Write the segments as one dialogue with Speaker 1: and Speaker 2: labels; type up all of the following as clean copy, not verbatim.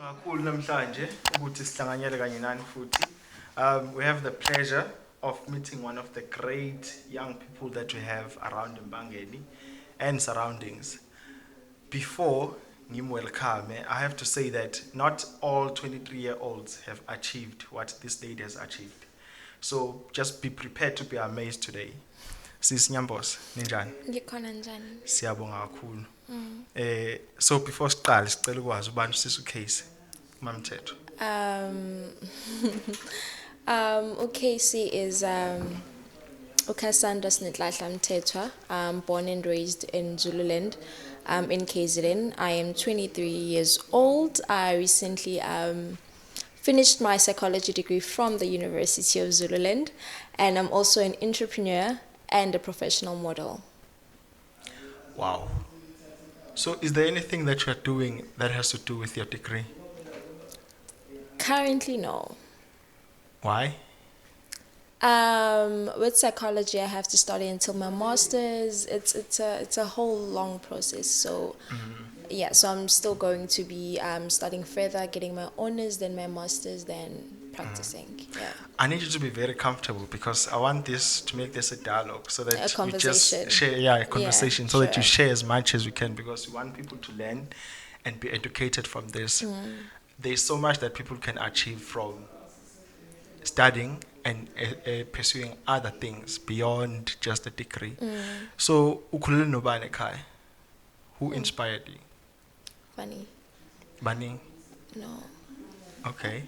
Speaker 1: Kakhulu namhlanje ukuthi sihlanganyele kanye nani futhi. We have the pleasure of meeting one of the great young people that we have around Mbangeni and surroundings. Before welcome, I have to say that not all 23-year-olds have achieved what this lady has achieved. So just be prepared to be amazed today. Sis Nyambos, ninjani?
Speaker 2: Ngikhona njani?
Speaker 1: Siyabonga kakhulu. So before siqale sicela ukwazi ubani usisi uCase mamthetho.
Speaker 2: UCasey is Cassandra Mthethwa. Born and raised in Zululand, in KZN. I am 23 years old. I recently finished my psychology degree from the University of Zululand, and I'm also an entrepreneur and a professional model.
Speaker 1: Wow. So is there anything that you're doing that has to do with your degree?
Speaker 2: Currently, no.
Speaker 1: Why?
Speaker 2: With psychology, I have to study until my master's. It's a whole long process. So, yeah. So I'm still going to be studying further, getting my honors, then my master's, then practicing. Yeah.
Speaker 1: I need you to be very comfortable because I want this to make this a dialogue so that
Speaker 2: A
Speaker 1: you just
Speaker 2: conversation.
Speaker 1: share, a conversation, so that you
Speaker 2: sure.
Speaker 1: share as much as we can because we want people to learn and be educated from this. There's so much that people can achieve from studying and pursuing other things beyond just a degree. So, ukhulele nobani ekhaya? Who inspired you?
Speaker 2: Funny.
Speaker 1: Bani?
Speaker 2: No.
Speaker 1: Okay.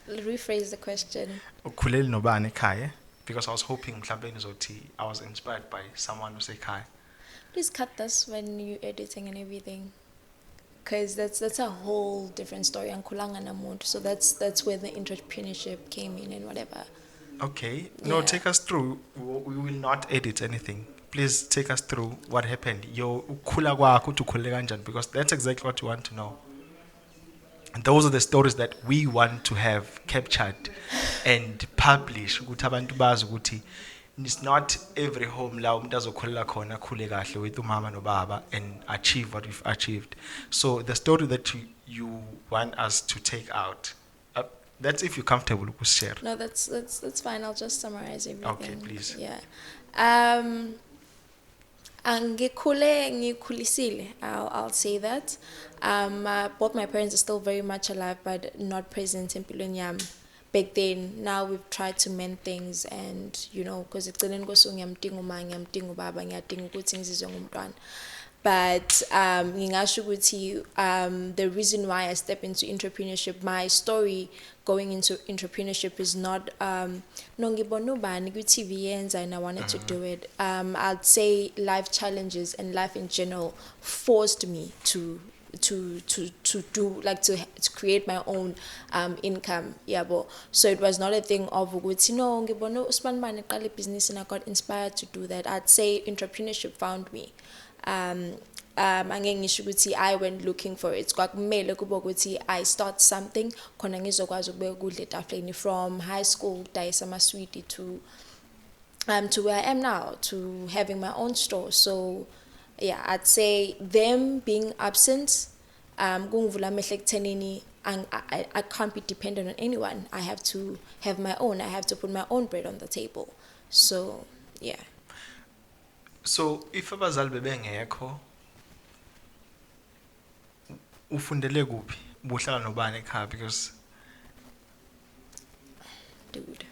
Speaker 2: Rephrase the question.
Speaker 1: Ukhulele nobani ekhaya? Because I was hoping mhlambe nizothi I was inspired by someone who's ekhaya.
Speaker 2: Please cut this when you're editing and everything, because that's a whole different story. So that's where the entrepreneurship came in and whatever.
Speaker 1: Okay. No,
Speaker 2: Yeah.
Speaker 1: take us through. We will not edit anything. Please take us through what happened. Yo ukhula kwakho uthi ukhulele kanjani, because that's exactly what you want to know. And those are the stories that we want to have captured and published ukuthi abantu bazi ukuthi it's not every home la umuntu azokhulela khona akhule kahle with umama nobaba and achieve what we've achieved. So the story that you want us to take out, that's if you're comfortable to share.
Speaker 2: No, that's fine. I'll just summarize everything.
Speaker 1: Okay, please.
Speaker 2: Yeah. Ngikhulisile. I'll say that. Both my parents are still very much alive, but not present in empilweni yami. Back then, now we've tried to mend things, and because ekugcineni kosuku ngiyamdinga uma, ngiyamdinga ubaba, ngiyadinga ukuthi ngizizwe ngumntwana. But ngingasho ukuthi the reason why I step into entrepreneurship, my story going into entrepreneurship is not no ngibona ubani ku-TV yenza and I wanted to do it. I'd say life challenges and life in general forced me to do, like, to create my own income. So it was not a thing of ukuthi no ngibona usibani bani eqala business and I got inspired to do that. I'd say entrepreneurship found me. Angeke ngisho ukuthi I went looking for it. Kwakumele kube ukuthi I start something khona ngizokwazi ukubeka ukudla etafuleni, from high school dayisa amaswidi to where I am now, to having my own store. So yeah, I'd say them being absent kungivula amehlo ekuthenini I can't be dependent on anyone. I have to have my own. I have to put my own bread on the table. So yeah.
Speaker 1: So if abazali bebengekho ufundele kuphi, ubuhlala nobani ekhaya? Because
Speaker 2: Dude.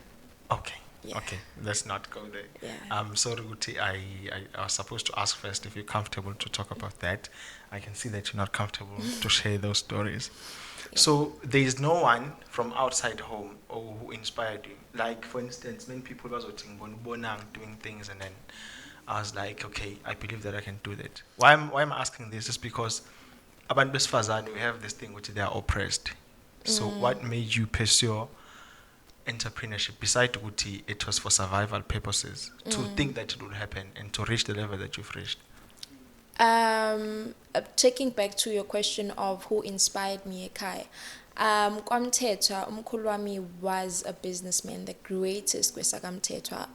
Speaker 1: okay.
Speaker 2: Yeah.
Speaker 1: Okay, let's not go there.
Speaker 2: Yeah.
Speaker 1: Sorry, Guti, I was supposed to ask first if you're comfortable to talk about that. I can see that you're not comfortable to share those stories.
Speaker 2: Yeah.
Speaker 1: So there is no one from outside home or who inspired you. Like, for instance, many people was doing things, and then I was like, okay, I believe that I can do that. Why I'm asking this is because abantu besifazane, we have this thing which they are oppressed. So what made you pursue entrepreneurship, besides ukuthi it was for survival purposes, to think that it would happen and to reach the level that you've reached?
Speaker 2: Taking back to your question of who inspired me, Kai, KwaMthethwa, umkhulu wami was a businessman, the greatest kwesakamthethwa.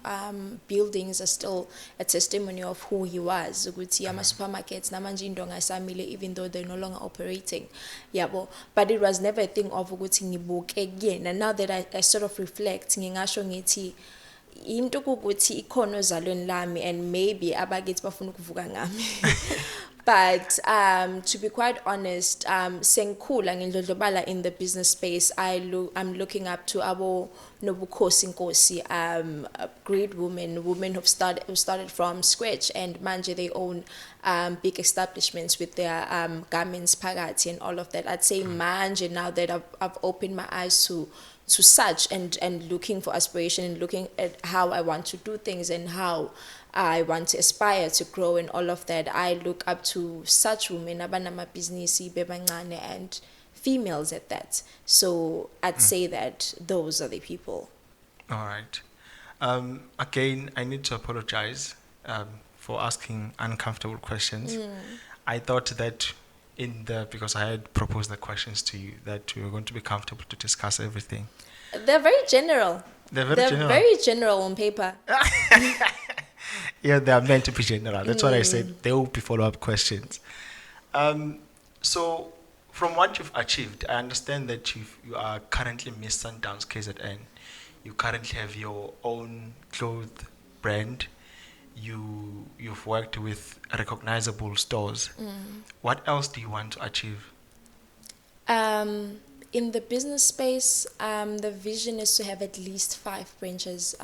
Speaker 2: Buildings are still a testimony of who he was. Ukuthi ama-supermarkets, namanje indonga isamile, even though they're no longer operating. Yabo. But it was never a thing of ukuthi ngibuke again. And now that I sort of reflect, ngingasho ngithi, into ukuthi ikhono ezalweni lami, and maybe abakithi bafuna ukuvuka ngami. But to be quite honest, sengikhula ngindlondlobala in the business space, I'm looking up to abo Nobukhosi Nkosi, great women who started from scratch, and manje they own big establishments with their garments, phakathi, and all of that. I'd say manje, now that I've opened my eyes to such, and looking for aspiration, and looking at how I want to do things and how I want to aspire to grow and all of that, I look up to such women, abanamabhizinisi bebancane, and females at that. So I'd say that those are the people.
Speaker 1: All right. Again, I need to apologize for asking uncomfortable questions. I thought that because I had proposed the questions to you, that we were going to be comfortable to discuss everything.
Speaker 2: They're very general.
Speaker 1: They're general.
Speaker 2: Very general on paper.
Speaker 1: Yeah, they are meant to be general. That's what I said. There will be follow-up questions. So, from what you've achieved, I understand that you are currently Miss Sundowns KZN. You currently have your own clothes brand. You've worked with recognizable stores. What else do you want to achieve?
Speaker 2: In the business space, the vision is to have at least 5 branches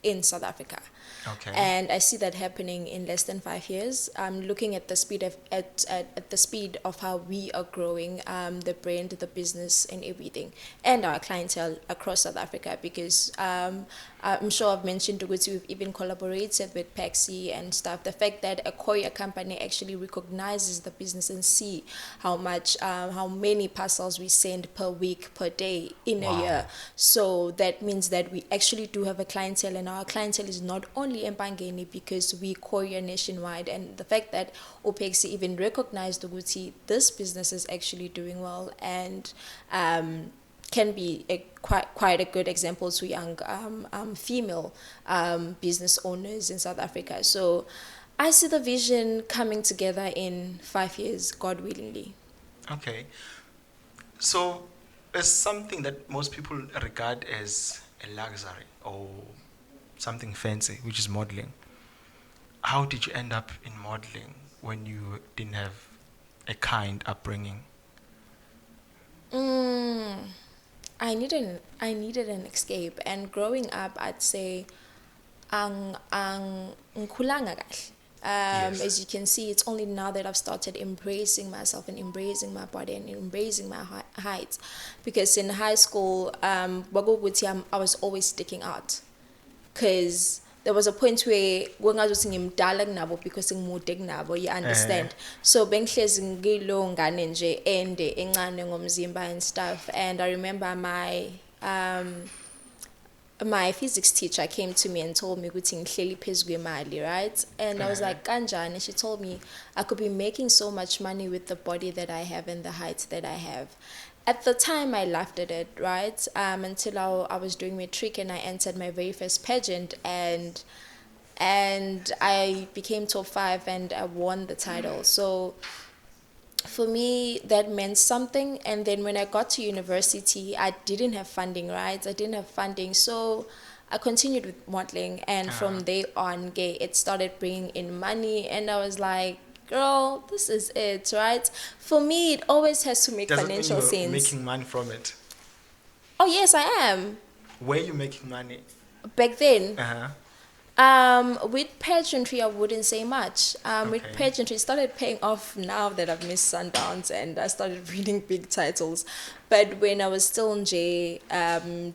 Speaker 2: in South Africa.
Speaker 1: Okay.
Speaker 2: And I see that happening in less than 5 years. Looking at the speed of at the speed of how we are growing, the brand, the business, and everything, and our clientele across South Africa. Because I'm sure I've mentioned that we've even collaborated with Paxi and stuff. The fact that a courier company actually recognizes the business and see how many parcels we send per week, per day, in a year. So that means that we actually do have a clientele, and our clientele is not only Empangeni, because we courier nationwide. And the fact that Paxi even recognized Uguti, this business is actually doing well, and can be quite a good example to young female business owners in South Africa. So I see the vision coming together in 5 years, God willingly.
Speaker 1: Okay. So it's something that most people regard as a luxury or something fancy, which is modeling. How did you end up in modeling when you didn't have a kind upbringing?
Speaker 2: I needed an escape, and growing up, I'd say, ngikhulanga kahle.
Speaker 1: Yes.
Speaker 2: As you can see, it's only now that I've started embracing myself and embracing my body and embracing my height. Because in high school, I was always sticking out. Because there was a point where ngimdala kunabo because ngimude kunabo, you understand. So bengihlezi ngilo ngane nje ende encane ngomzimba and stuff. And I remember my physics teacher came to me and told me ukuthi ngihleli phezu kwemali, right? And I was like, kanjani? And she told me I could be making so much money with the body that I have and the height that I have. At the time, I laughed at it, right? Until I was doing matric and I entered my very first pageant, and I became top 5 and I won the title. So for me, that meant something. And then when I got to university, I didn't have funding, right? I didn't have funding, so I continued with modeling, and from there on, it started bringing in money, and I was like, girl, this is it, right? For me, it always has to make financial sense.
Speaker 1: You're making money from it?
Speaker 2: Oh, yes, I am.
Speaker 1: Where are you making money?
Speaker 2: Back then? With pageantry, I wouldn't say much. With pageantry, it started paying off now that I've missed Sundowns and I started winning big titles. But when I was still in J,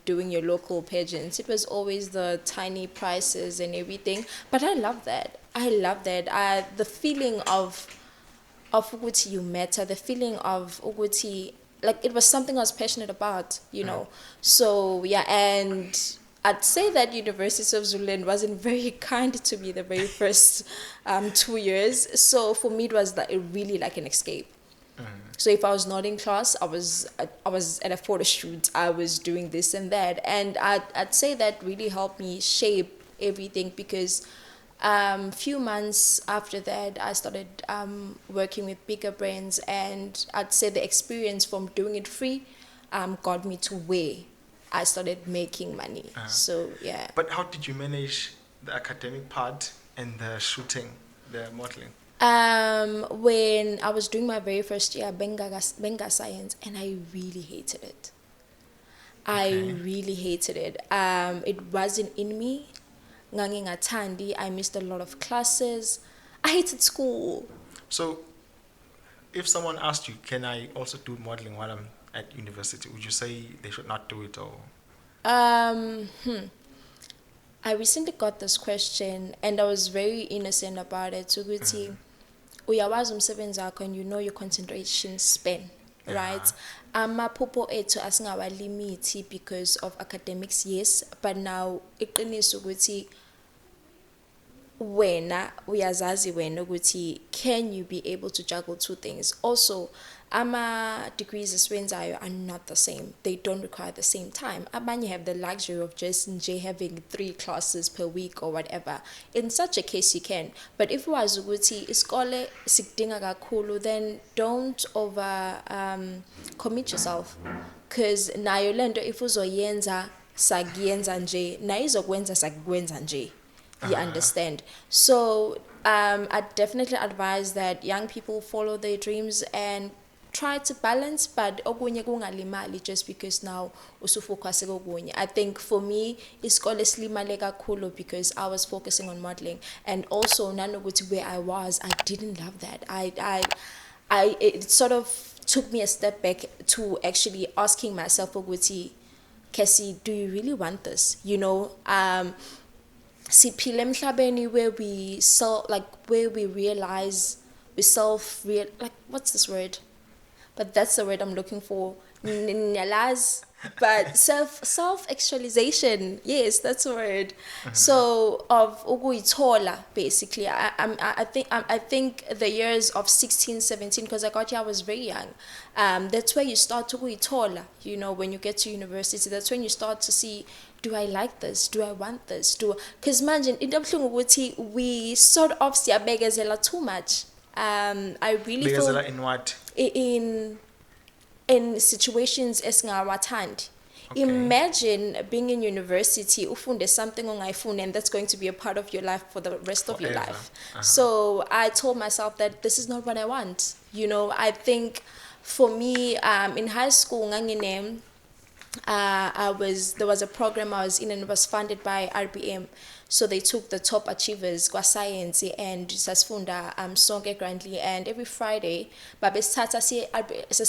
Speaker 2: doing your local pageants, it was always the tiny prices and everything. But I love that. The feeling of Uguti you matter, the feeling of Uguti, like it was something I was passionate about, you know. So yeah, and I'd say that University of Zululand wasn't very kind to me the very first 2 years. So for me, it was really like an escape. So if I was not in class, I was at a photo shoot, I was doing this and that, and I'd say that really helped me shape everything because few months after that I started working with bigger brands, and I'd say the experience from doing it free got me to where I started making money. So yeah.
Speaker 1: But how did you manage the academic part and the shooting, the modeling?
Speaker 2: When I was doing my very first year, Benga Science, and I really hated it. I
Speaker 1: Okay.
Speaker 2: really hated it. It wasn't in me. Ngangingathandi. I missed a lot of classes. I hated school.
Speaker 1: So, if someone asked you, can I also do modeling while I'm at university, would you say they should not do it or?
Speaker 2: Um, hmm. I recently got this question, and I was very innocent about it. So, uyawazi umsebenzi wakho and you know your concentration span, right? Amaphupho ethu asingawalimithi because of academics, yes, but now iqiniso ukuthi wena uyazazi wena ukuthi can you be able to juggle two things. Also, ama degrees esiwenzayo are not the same. They don't require the same time. Abanye have the luxury of just having 3 classes per week or whatever. In such a case you can, but if wazi ukuthi isikole sikudinga kakhulu, then don't over commit yourself, because nayo lento if uzoyenza sakuyenza nje nayo izokwenza sakwenza nje. You understand? So I definitely advise that young people follow their dreams and try to balance, but okunye kungalimali just because now usufocus kokunye. I think for me isikole silimale kakhulu because I was focusing on modeling, and also nanokuthi where I was, I didn't love that. It sort of took me a step back to actually asking myself, ukuthi, Cassy, do you really want this? You know, siphile emhlabeni where we realize what's this word, but that's the word I'm looking for. But self actualization, yes, that's a word. So of ukuyithola, basically. I think the years of 16, 17, because I got here I was very young. That's where you start to ukuyithola, you know, when you get to university. That's when you start to see, do I like this? Do I want this? Because imagine we sort of siyabegezela too much. I really feel
Speaker 1: Begezela in what?
Speaker 2: In situations esingawathandi.
Speaker 1: Okay.
Speaker 2: Imagine being in university, ufunde something ongayifuni, and that's going to be a part of your life for the rest of your life. So I told myself that this is not what I want. You know, I think for me, in high school, there was a program I was in, and it was funded by RBM. So they took the top achievers kwa science and sasfunda sonke grandly, and every Friday babesithatha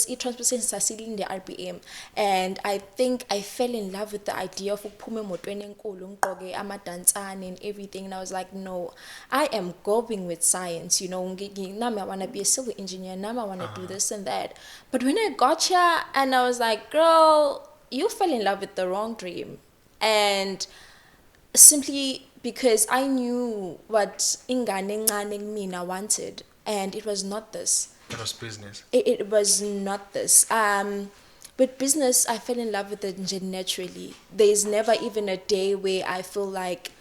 Speaker 2: i-transportation sasilinde RBM, and I think I fell in love with the idea of ukuphuma emotweni enkulu ngigqoke amadansane and everything, and I was like, no, I am going with science, you know. Nami I want to be a civil engineer, nami I want to do this and that. But when I got here, and I was like, girl, you fell in love with the wrong dream. And simply because I knew what ingane encane mina wanted, and it was not this.
Speaker 1: It was business.
Speaker 2: It was not this. With business, I fell in love with it naturally. There's never even a day where I feel like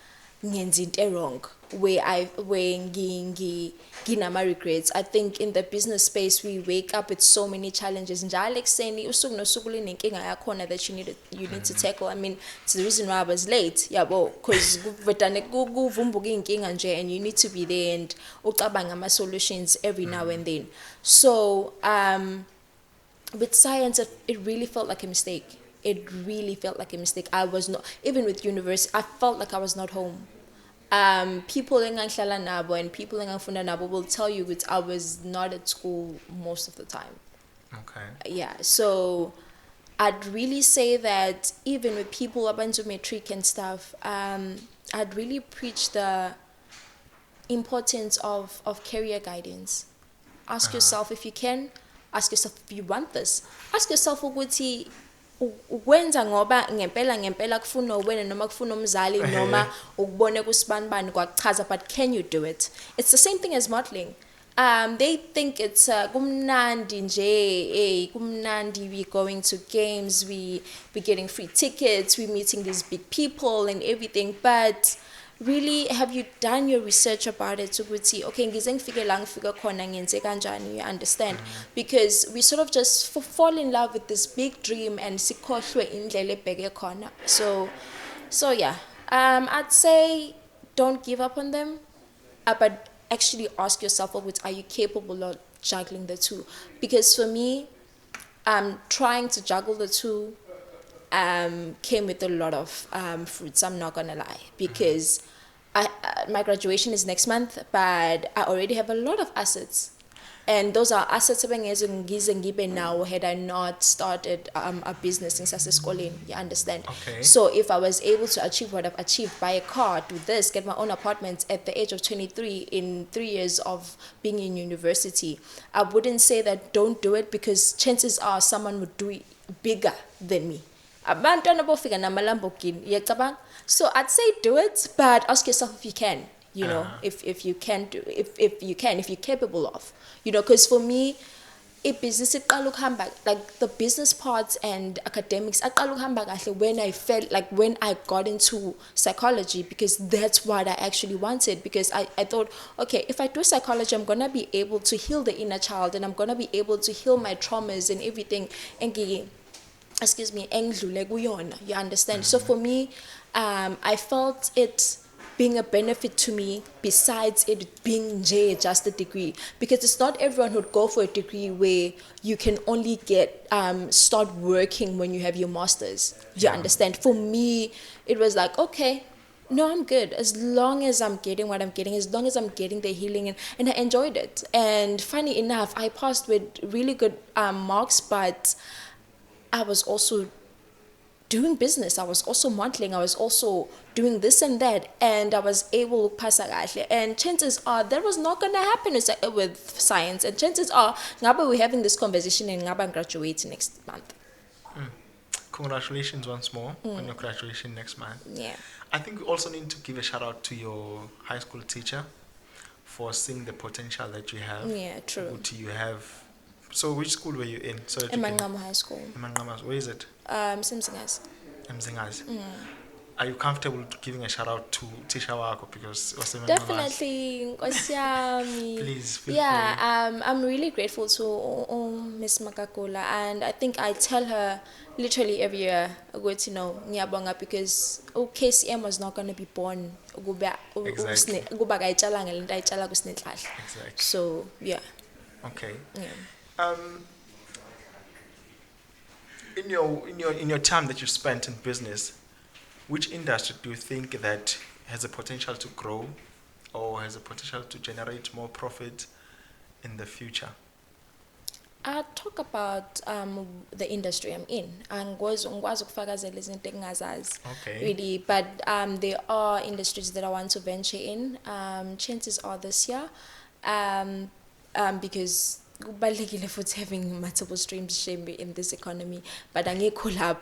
Speaker 2: ngenza into wrong, where nginama regrets. I think in the business space we wake up with so many challenges. Njalo ekuseni usuku nosuku linenkinga yakhona that you need to tackle. I mean, it's the reason why I was late. Because kuvumbuka inkinga nje, and you need to be there and ucabanga ama solutions every now and then. So with science, it really felt like a mistake. It really felt like a mistake. I was not, even with university, I felt like I was not home. People engangihlala nabo and people engangifunda nabo will tell you that I was not at school most of the time.
Speaker 1: Okay.
Speaker 2: Yeah, so I'd really say that even with people up into matric and stuff, I'd really preach the importance of career guidance. Ask yourself if you can. Ask yourself if you want this. Ask yourself ukuthi ukwenza ngoba ngempela kufuna wena noma kufuna umzali noma ukubone kusibanibani kwakuchaza, but can you do it? It's the same thing as modeling. They think it's kumnandi nje, kumnandi. We going to games, we getting free tickets, we meeting these big people and everything. But really, have you done your research about it? Ukuthi okay, ngize ngifike la ngifika khona ngenze kanjani, you understand? Because we sort of just fall in love with this big dream and sikhohlwe indlela ebheke khona. So yeah, I'd say don't give up on them, but actually ask yourself, are you capable of juggling the two? Because for me, trying to juggle the two came with a lot of fruits. I'm not gonna lie, because my graduation is next month, but I already have a lot of assets. And those are assets ngibe now had I not started a business in Saseskoleni, you understand?
Speaker 1: Okay.
Speaker 2: So if I was able to achieve what I've achieved, buy a car, do this, get my own apartment at the age of 23 in 3 years of being in university, I wouldn't say that don't do it, because chances are someone would do it bigger than me. Abantwana bofika namaLambogini, yacabanga? So I'd say do it, but ask yourself if you can. You know, if you can do, if you're capable of, you know, because for me, business like the business parts and academics when I felt like when I got into psychology, because that's what I actually wanted, because I thought, okay, if I do psychology, I'm gonna be able to heal the inner child, and I'm gonna be able to heal my traumas and everything, and excuse me, you understand? So for me, I felt it being a benefit to me, besides it being just a degree, because it's not everyone who'd go for a degree where you can only get start working when you have your masters. You understand? For me, it was like, okay, no, I'm good as long as I'm getting what I'm getting, as long as I'm getting the healing, and I enjoyed it. And funny enough, I passed with really good marks, but I was also doing business, I was also modeling, I was also doing this and that, and I was able to pass kahle. And chances are that was not gonna happen with science, and chances are ngabe we're having this conversation and ngabe I'm graduating next month.
Speaker 1: Congratulations once more on your graduation next month.
Speaker 2: Yeah.
Speaker 1: I think we also need to give a shout out to your high school teacher for seeing the potential that you have.
Speaker 2: Yeah, true.
Speaker 1: You have. So which school were you in? So that you can-
Speaker 2: Emanqamu High School.
Speaker 1: Emanqamu. Where is it?
Speaker 2: Simsingas.
Speaker 1: Mzingazi. Are you comfortable giving a shout out to Tisha Wako, because
Speaker 2: Definitely, Nkosi yami.
Speaker 1: Please feel
Speaker 2: Yeah, I'm really grateful to Miss Makakula, and I think I tell her literally every year, ngiyabonga, because Cassy M was not going to be born.
Speaker 1: Exactly.
Speaker 2: Exactly. So yeah.
Speaker 1: Okay.
Speaker 2: Yeah.
Speaker 1: In your time that you spent in business, which industry do you think that has a potential to grow, or has a potential to generate more profit in the future?
Speaker 2: I'll talk about the industry I'm in. Angikwazi ukufakazela izinto engingazazi.
Speaker 1: Okay.
Speaker 2: Really, but there are industries that I want to venture in. Chances are this year, because kubalulekile futhi having multiple streams in this economy, but angekho lapho.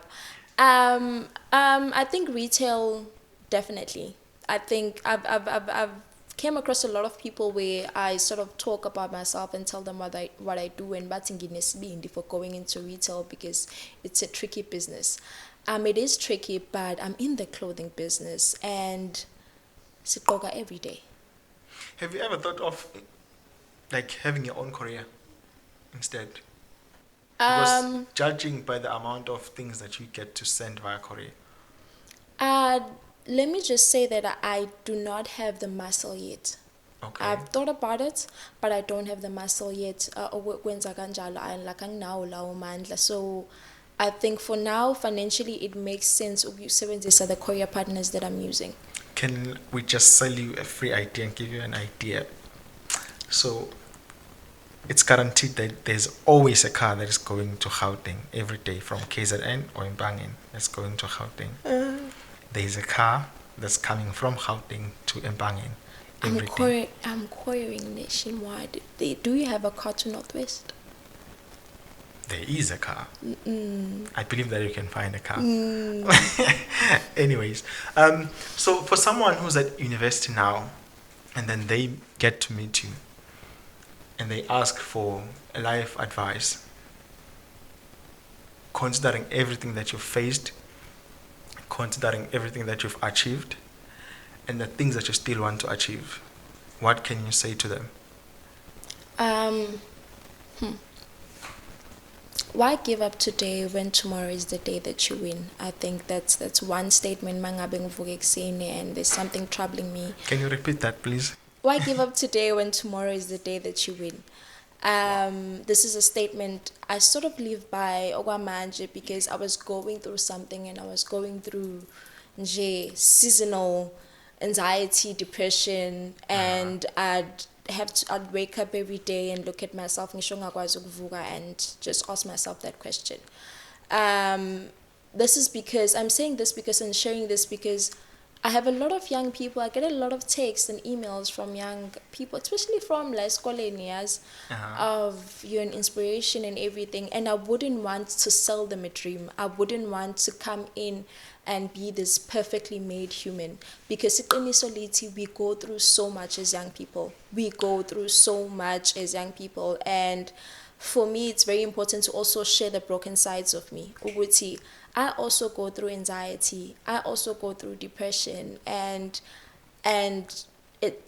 Speaker 2: I think retail, definitely. I think I've came across a lot of people where I sort of talk about myself and tell them what I do, and bathi nginesibindi for going into retail, because it's a tricky business. It is tricky, but I'm in the clothing business, and sigqoka every day.
Speaker 1: Have you ever thought of like having your own career instead? Because judging by the amount of things that you get to send via courier.
Speaker 2: Let me just say that I do not have the muscle yet.
Speaker 1: Okay.
Speaker 2: I've thought about it, but I don't have the muscle yet. So I think for now, financially, it makes sense if you sebenzisa the courier partners that I'm using.
Speaker 1: Can we just sell you a free idea and give you an idea? So it's guaranteed that there's always a car that is going to Gauteng every day from KZN or Upbringing that's going to Gauteng. There's a car that's coming from Gauteng to Upbringing every day.
Speaker 2: I'm querying nationwide. Do you have a car to Northwest?
Speaker 1: There is a car. I believe that you can find a car. Anyways, so for someone who's at university now, and then they get to meet you, and they ask for life advice, considering everything that you've faced, considering everything that you've achieved, and the things that you still want to achieve, what can you say to them?
Speaker 2: Why give up today when tomorrow is the day that you win? I think that's one statement mangabe ngivuke ekuseni and there's something troubling me.
Speaker 1: Can you repeat that, please?
Speaker 2: Why give up today when tomorrow is the day that you win? This is a statement I sort of live by okwamanje because I was going through something and I was going through seasonal anxiety, depression, and I'd wake up every day and look at myself and just ask myself that question. This is because I'm saying this because I'm sharing this because I have a lot of young people. I get a lot of texts and emails from young people, especially from La Escolenias, of you're an inspiration and everything. And I wouldn't want to sell them a dream. I wouldn't want to come in and be this perfectly made human. Because we go through so much as young people. We go through so much as young people. And for me, it's very important to also share the broken sides of me. Uguti, I also go through anxiety. I also go through depression, and it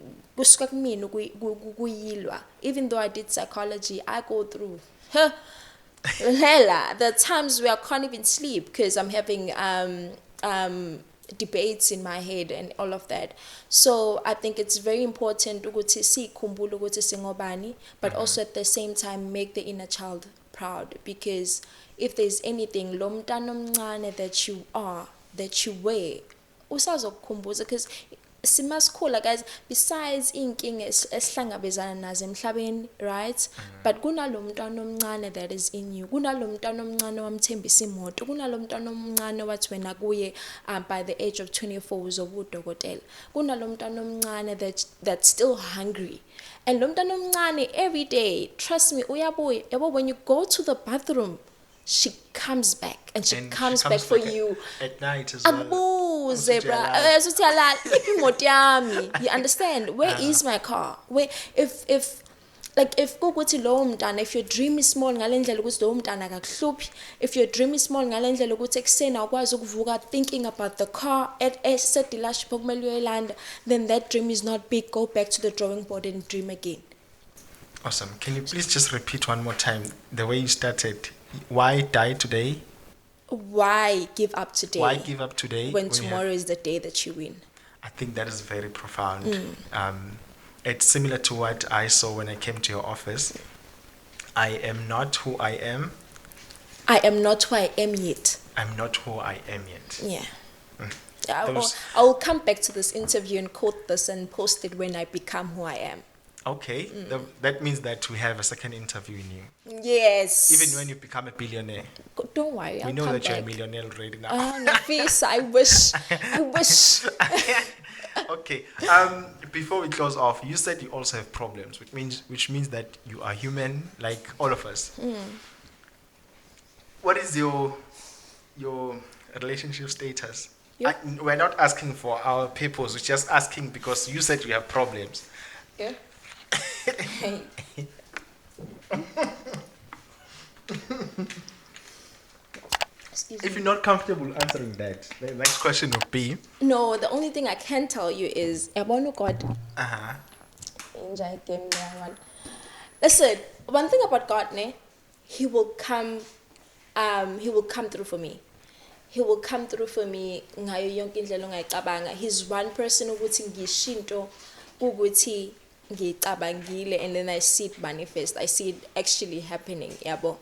Speaker 2: even though I did psychology, I go through the times where I can't even sleep because I'm having debates in my head and all of that. So I think it's very important to but also at the same time make the inner child proud, because if there's anything lo mntana omncane that you are, that you wear, usazokukhumbuza, because simaskula guys, besides inkinga esihlangabezana nazo emhlabeni, right? But kunalo mntwana omncane that is in you. Kunalo mntwana omncane wamthembisa imoto. Kunalo mntwana omncane wathi wena kuye by the age of 24 uzoba udokotela. Kunalo mntwana omncane that's still hungry. And lo mntwana omncane every day, trust me, uyabuya. Yabo, when you go to the bathroom, she comes back and she comes back for you
Speaker 1: at night as well.
Speaker 2: Abuze, bra. You understand? Where is my car? Where if kukuthi lo mntana, if your dream is small ngalendlela ukuthi lo mntana akakuhluphi, if your dream is small ngalendlela ukuthi ekseni awukwazi ukuvuka thinking about the car at dealership okumele uyoyilanda, then that dream is not big. Go back to the drawing board and dream again.
Speaker 1: Awesome. Can you please just repeat one more time the way you started? Why die today?
Speaker 2: Why give up today?
Speaker 1: Why give up today
Speaker 2: when tomorrow is the day that you win?
Speaker 1: I think that is very profound. It's similar to what I saw when I came to your office. I am not who I am.
Speaker 2: I am not who I am yet.
Speaker 1: I'm not who I am yet.
Speaker 2: Yeah. I'll come back to this interview and quote this and post it when I become who I am.
Speaker 1: Okay, that means that we have a second interview in you.
Speaker 2: Yes.
Speaker 1: Even when you become a billionaire.
Speaker 2: Don't worry,
Speaker 1: we know that you're a millionaire already now.
Speaker 2: Nafis, I wish. I wish.
Speaker 1: Okay. Before we close off, you said you also have problems, which means that you are human, like all of us. What is your relationship status?
Speaker 2: Yep.
Speaker 1: We're not asking for our papers. We're just asking because you said you have problems.
Speaker 2: Yeah.
Speaker 1: If you're not comfortable answering that, the next question would be.
Speaker 2: No, the only thing I can tell you is God. Listen, one thing about God, He will come through for me. He will come through for me. He's one person ukuthi ngishinto ukuthi ngicabangile, and then I see it manifest. I see it actually happening. Yabo.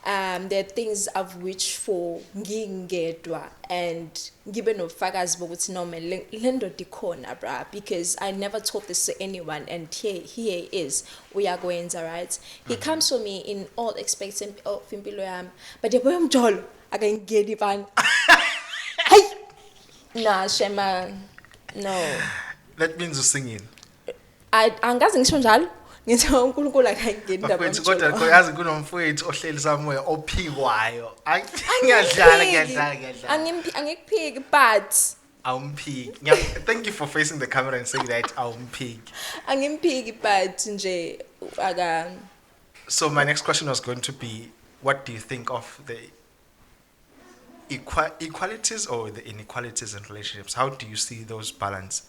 Speaker 2: There are things I've wished for ngingedwa and given no figures but no lendo dikona bra, because I never told this to anyone, and here he is. We are going to, right? He comes for me in all expectant of impilo yam, but the boy mjolo I can get it on. Nah, Shema, no.
Speaker 1: That means you're singing.
Speaker 2: Angazi ngisho njalo. Ngithi uNkulunkulu akangeni ndaba
Speaker 1: mfowethu, kodwa yazi kunomfowethu ohleli somewhere ophikwayo. Ngiyadlala.
Speaker 2: Angikuphiki, but
Speaker 1: Awumpiki. Yeah, thank you for facing the camera and saying that awumpiki.
Speaker 2: Angimpiki but nje aka
Speaker 1: So my next question was going to be, what do you think of the equalities or the inequalities in relationships? How do you see those balance?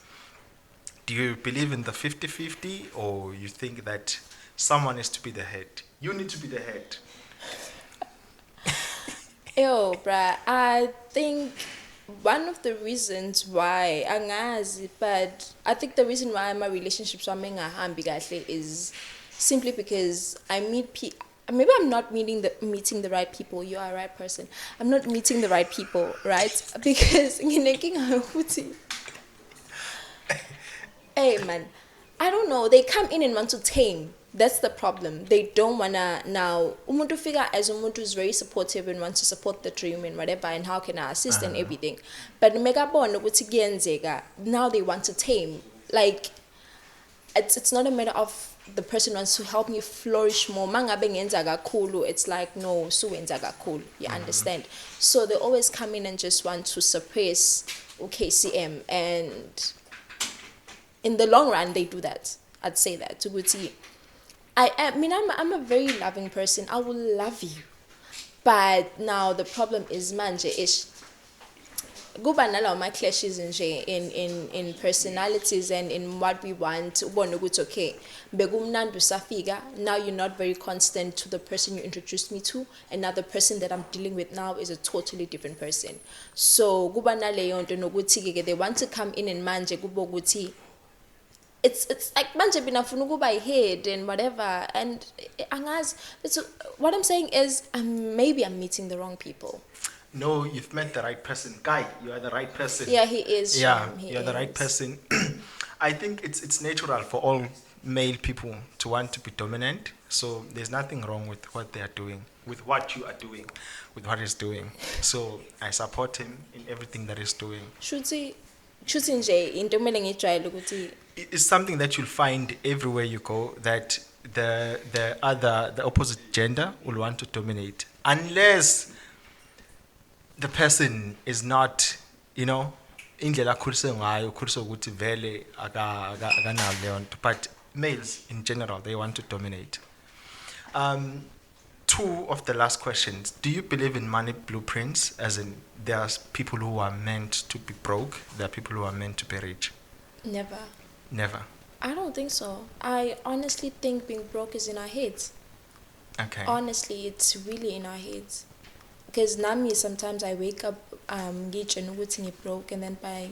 Speaker 1: Do you believe in the 50-50, or you think that someone is to be the head? You need to be the head.
Speaker 2: Yo, bruh, I think one of the reasons why angazi, but I think the reason why my relationships are hambi kahle is simply because I meet maybe I'm not meeting the right people. You are a right person. I'm not meeting the right people, right? Because nginenkinga yokuthi, hey man, I don't know. They come in and want to tame. That's the problem. They don't wanna now. Umuntu figure as umuntu is very supportive and wants to support the dream and whatever, and how can I assist and everything. But megabona ukuthi kuyenzeka. Now they want to tame. Like it's not a matter of the person wants to help me flourish more. Mangabe ngenza kakhulu, it's like no, suwenza kakhulu. You understand? So they always come in and just want to suppress KCM, and in the long run they do that. I'd say that to Guti. I'm a very loving person. I will love you. But now the problem is manje ish. Kuba nalawo my clashes in personalities and in what we want. Ubone ukuthi okay, bekumnandi usafika. Now you're not very constant to the person you introduced me to, and now the person that I'm dealing with now is a totally different person. So kuba naleyo nto nokuthi ke they want to come in and manje kubo ukuthi it's like manje binafuna ukuba ahead and whatever, and angazi. So what I'm saying is maybe I'm meeting the wrong people.
Speaker 1: No, you've met the right person. Guy, you are the right person.
Speaker 2: Yeah, he is.
Speaker 1: Yeah,
Speaker 2: He
Speaker 1: you're the right
Speaker 2: is.
Speaker 1: person. I think it's natural for all male people to want to be dominant. So there's nothing wrong with what they are doing, with what you are doing, with what he's doing. So I support him in everything that he's doing.
Speaker 2: Shuthi nje into kumele ngijwayele ukuthi
Speaker 1: It's something that you'll find everywhere you go, that the opposite gender will want to dominate, unless the person is not, indlela akhuliswe ngayo, ukhuliswe ukuthi vele akanayo leyo nto. But males in general, they want to dominate. Two of the last questions. Do you believe in money blueprints, as in there are people who are meant to be broke, there are people who are meant to be rich?
Speaker 2: never.
Speaker 1: Never.
Speaker 2: I don't think so. I honestly think being broke is in our heads.
Speaker 1: Okay.
Speaker 2: Honestly, it's really in our heads. Because nami sometimes I wake up ngitshena ukuthi ngibroke, and then by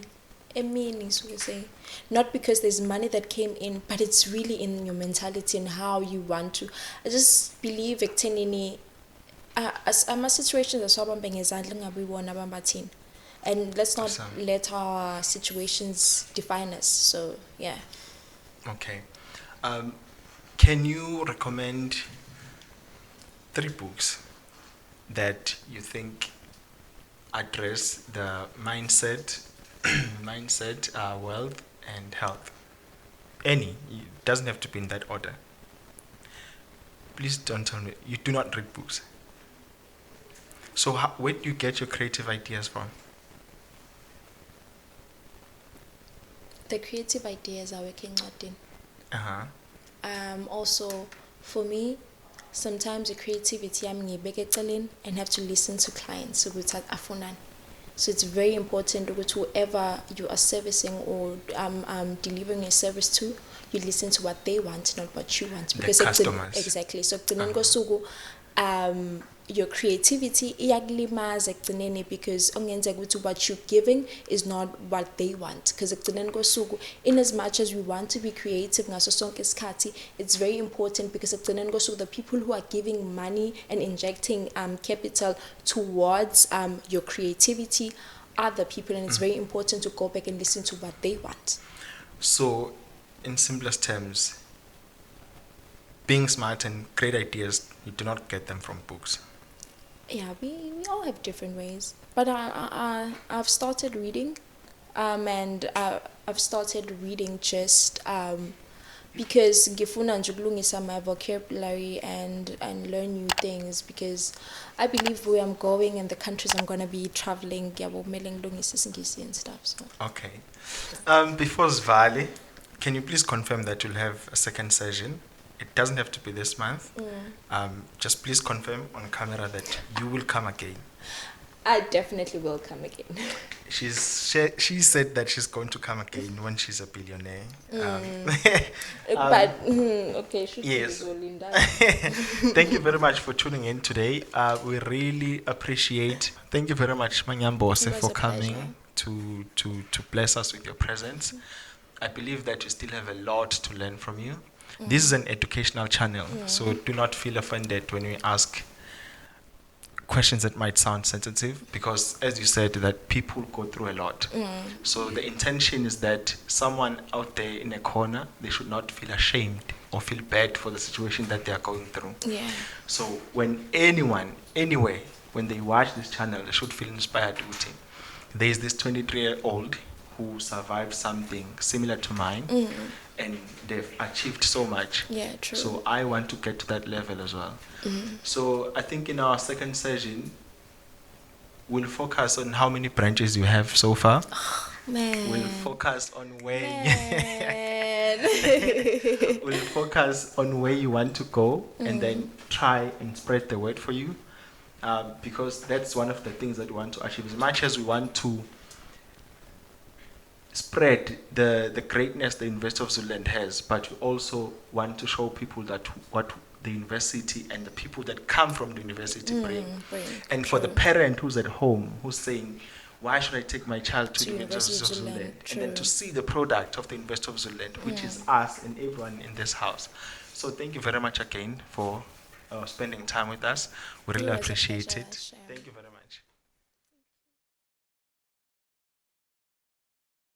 Speaker 2: emini so say, not because there's money that came in, but it's really in your mentality and how you want to. I just believe ekuthenini ama situations aswabambe ngezandla ngabuyibona abambathini, and let's not
Speaker 1: Awesome.
Speaker 2: let our situations define us. So yeah.
Speaker 1: Okay. Can you recommend 3 books that you think address the mindset, wealth, and health? Any. It doesn't have to be in that order. Please don't tell me you do not read books. So where do you get your creative ideas from?
Speaker 2: The creative ideas are working in.
Speaker 1: Uh-huh.
Speaker 2: Also, for me, sometimes the creativity I'm ngiyibeke and have to listen to clients ukuthi afunani. So it's very important that whoever you are servicing or delivering a service to, you listen to what they want, not what you want.
Speaker 1: The customers.
Speaker 2: Exactly. So your creativity iyakulimaza ekugcineni, because ongenzeka ukuthi what you're giving is not what they want. Because ekugcineni kosuku, in as much as we want to be creative ngaso sonke isikhathi, it's very important, because ekugcineni kosuku the people who are giving money and injecting capital towards your creativity are the people, and it's very important to go back and listen to what they want.
Speaker 1: So, in simplest terms, being smart and great ideas, you do not get them from books.
Speaker 2: Yeah, we all have different ways. But I've started reading, and I've started reading just because ngifuna nje ukulungisa my vocabulary and learn new things, because I believe where I'm going and the countries I'm gonna be traveling, yabo kumele ngilungise isiNgisi and stuff. So
Speaker 1: Okay. Before Zvali, can you please confirm that you'll have a second session? It doesn't have to be this month. Just please confirm on camera that you will come again.
Speaker 2: I definitely will come again.
Speaker 1: She said that she's going to come again when she's a billionaire.
Speaker 2: But okay,
Speaker 1: yes. Thank you very much for tuning in today. We really appreciate. Thank you very much, Manyambose, for coming to bless us with your presence. I believe that we still have a lot to learn from you. This is an educational channel, so do not feel offended when we ask questions that might sound sensitive, because as you said, that people go through a lot. So the intention is that someone out there in a corner, they should not feel ashamed or feel bad for the situation that they are going through.
Speaker 2: Yeah.
Speaker 1: So when anyone, anywhere, when they watch this channel, they should feel inspired with it. There is this 23-year-old who survived something similar to mine, and they've achieved so much.
Speaker 2: Yeah, true.
Speaker 1: So I want to get to that level as well. So I think in our second session, we'll focus on how many branches you have so far.
Speaker 2: Man.
Speaker 1: We'll focus on where
Speaker 2: Man.
Speaker 1: we'll focus on where you want to go, and then try and spread the word for you, because that's one of the things that we want to achieve. As much as we want to spread the greatness the University of Zululand has, but we also want to show people that what the university and the people that come from the university bring. And for the parent who's at home, who's saying, why should I take my child to the University of Zululand? And then to see the product of the University of Zululand, which is us and everyone in this house. So thank you very much again for spending time with us. We really appreciate it. Thank you very much.